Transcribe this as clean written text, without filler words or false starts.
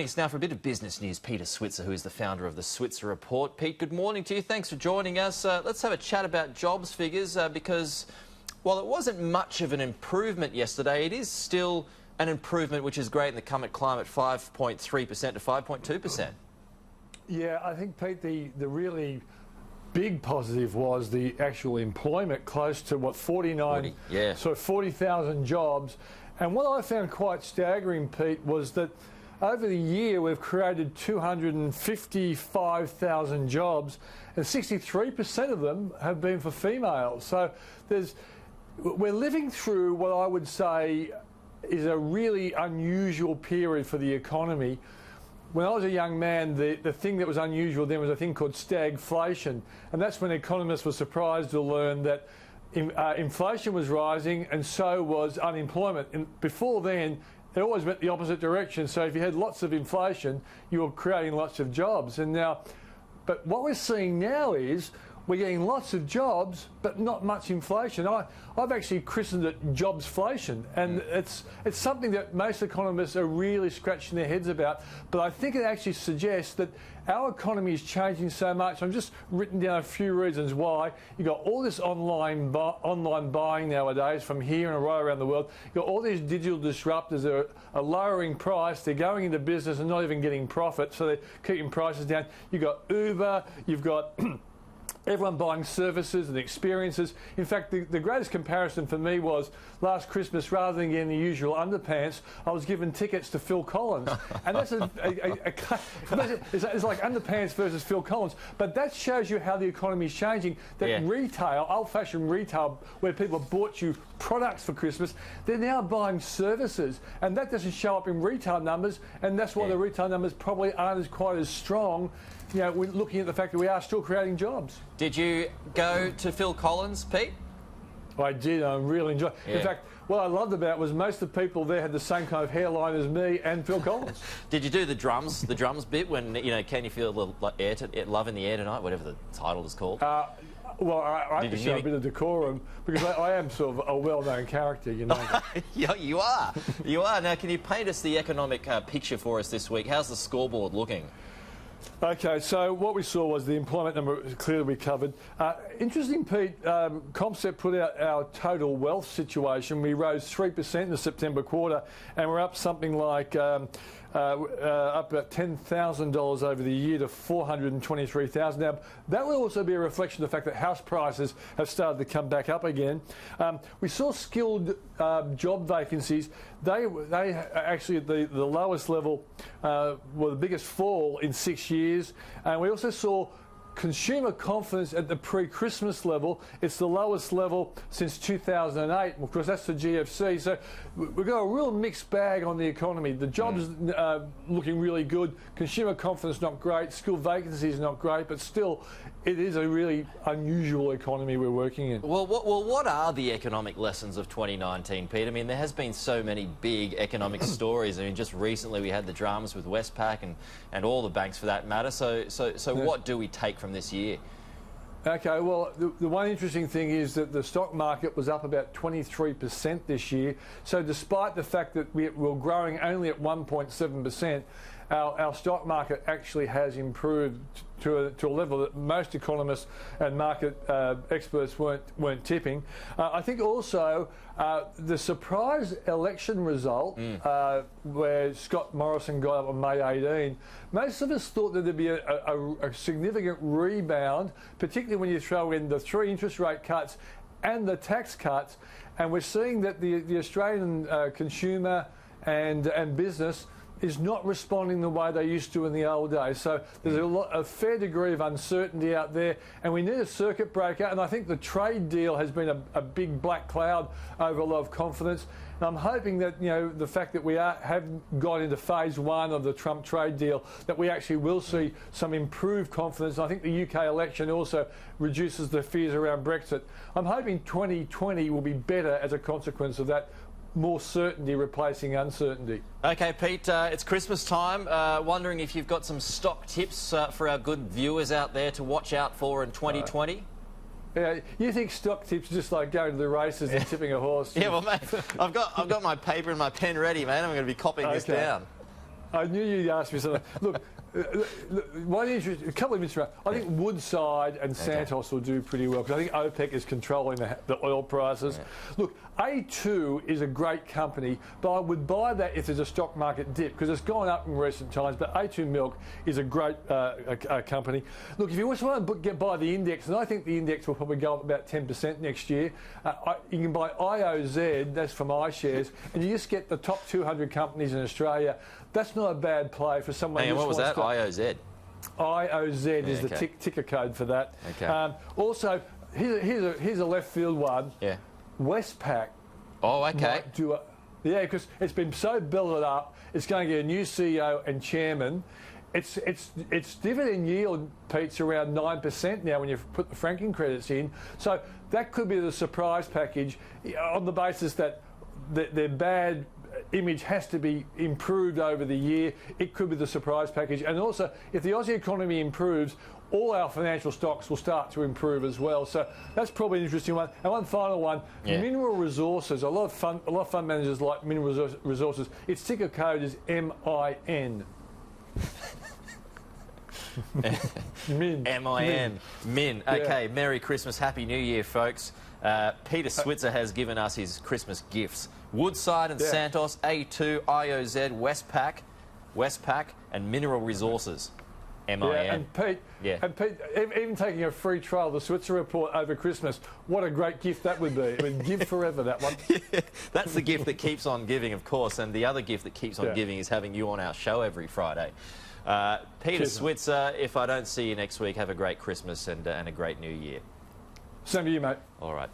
Thanks. Now for a bit of business news, Peter Switzer, who is the founder of the Switzer Report. Pete, good morning to you. Thanks for joining us. Let's have a chat about jobs figures because while it wasn't much of an improvement yesterday, it is still an improvement, which is great in the current climate, 5.3% to 5.2%. Yeah, I think, Pete, the really big positive was the actual employment, close to, what, 49? Yeah. So 40,000 jobs. And what I found quite staggering, Pete, was that over the year we've created 255,000 jobs, and 63% of them have been for females. So we're living through what I would say is a really unusual period for the economy. When I was a young man, the thing that was unusual then was a thing called stagflation, and that's when economists were surprised to learn that inflation was rising and so was unemployment. And before then, it always went the opposite direction. So if you had lots of inflation, you were creating lots of jobs. But what we're seeing now is we're getting lots of jobs, but not much inflation. I've actually christened it Jobsflation, and it's something that most economists are really scratching their heads about. But I think it actually suggests that our economy is changing so much. I've just written down a few reasons why. You've got all this online buying nowadays from here and right around the world. You've got all these digital disruptors that are lowering price. They're going into business and not even getting profit, so they're keeping prices down. You've got Uber, you've got everyone buying services and experiences. In fact, the greatest comparison for me was last Christmas, rather than getting the usual underpants, I was given tickets to Phil Collen. And that's it's like underpants versus Phil Collins. But that shows you how the economy is changing. That retail, old-fashioned retail, where people bought you products for Christmas, they're now buying services. And that doesn't show up in retail numbers, and that's why the retail numbers probably aren't quite as strong. You know, we're looking at the fact that we are still creating jobs. Did you go to Phil Collen's, Pete? I did. I really enjoyed it. In fact, what I loved about it was most of the people there had the same kind of hairline as me and Phil Collins. Did you do the drums bit when, you know, can you feel a little like love in the air tonight, whatever the title is called? Well, I have to show a bit of decorum because I am sort of a well-known character, you know. Yeah, you are. You are. Now, can you paint us the economic picture for us this week? How's the scoreboard looking? Okay, so what we saw was the employment number clearly recovered. Interesting, Pete, Comset put out our total wealth situation. We rose 3% in the September quarter, and we're up something like up about $10,000 over the year to $423,000. Now, that will also be a reflection of the fact that house prices have started to come back up again. We saw skilled job vacancies. They actually at the lowest level were the biggest fall in 6 years. And we also saw consumer confidence at the pre-Christmas level. It's the lowest level since 2008. Of course, that's the GFC. So we've got a real mixed bag on the economy. The jobs looking really good. Consumer confidence not great. Skilled vacancies not great. But still, it is a really unusual economy we're working in. Well, what are the economic lessons of 2019, Pete? I mean, there has been so many big economic stories. I mean, just recently we had the dramas with Westpac and all the banks for that matter. So what do we take from this year? Okay, well, the one interesting thing is that the stock market was up about 23% this year. So despite the fact that we're growing only at 1.7%, our stock market actually has improved to a level that most economists and market experts weren't tipping. I think also the surprise election result, where Scott Morrison got up on May 18, most of us thought that there'd be a significant rebound, particularly when you throw in the 3 interest rate cuts and the tax cuts. And we're seeing that the Australian consumer and business is not responding the way they used to in the old days. So there's a fair degree of uncertainty out there, and we need a circuit breaker. And I think the trade deal has been a big black cloud over a lot of confidence. And I'm hoping that, you know, the fact that we have got into phase 1 of the Trump trade deal, that we actually will see some improved confidence. And I think the UK election also reduces the fears around Brexit. I'm hoping 2020 will be better as a consequence of that. More certainty replacing uncertainty. Okay, Pete, it's Christmas time. Wondering if you've got some stock tips for our good viewers out there to watch out for in 2020? Yeah, you think stock tips are just like going to the races and tipping a horse? Yeah, well, mate, I've got my paper and my pen ready, man. I'm going to be copying this down. I knew you'd ask me something. Look, a couple of interesting. I think Woodside and Santos will do pretty well because I think OPEC is controlling the oil prices. Yeah. Look, A2 is a great company, but I would buy that if there's a stock market dip because it's gone up in recent times. But A2 Milk is a great company. Look, if you just want to buy the index, and I think the index will probably go up about 10% next year, you can buy IOZ, that's from iShares, and you just get the top 200 companies in Australia. That's not a bad play for someone who what was that? IOZ? IOZ is the ticker code for that. Okay. Also, here's a left field one. Yeah. Westpac. Oh, okay. Yeah, because it's been so built up. It's going to get a new CEO and chairman. Its dividend yield, Pete's around 9% now when you put the franking credits in. So that could be the surprise package on the basis that their bad image has to be improved over the year. It could be the surprise package. And also, if the Aussie economy improves, all our financial stocks will start to improve as well. So that's probably an interesting one. And one final one, mineral resources. A lot of fund managers like mineral resources. Its ticker code is MIN. Min. M-I-N. Min. Okay, yeah. Merry Christmas, Happy New Year, folks. Peter Switzer has given us his Christmas gifts. Woodside and Santos, A2, IOZ, Westpac, and Mineral Resources. M-I-N. And Pete, even taking a free trial of the Switzer Report over Christmas, what a great gift that would be. It would give forever, that one. Yeah, that's the gift that keeps on giving, of course, and the other gift that keeps on giving is having you on our show every Friday. Peter Switzer, if I don't see you next week, have a great Christmas and a great New Year. Same to you, mate. All right.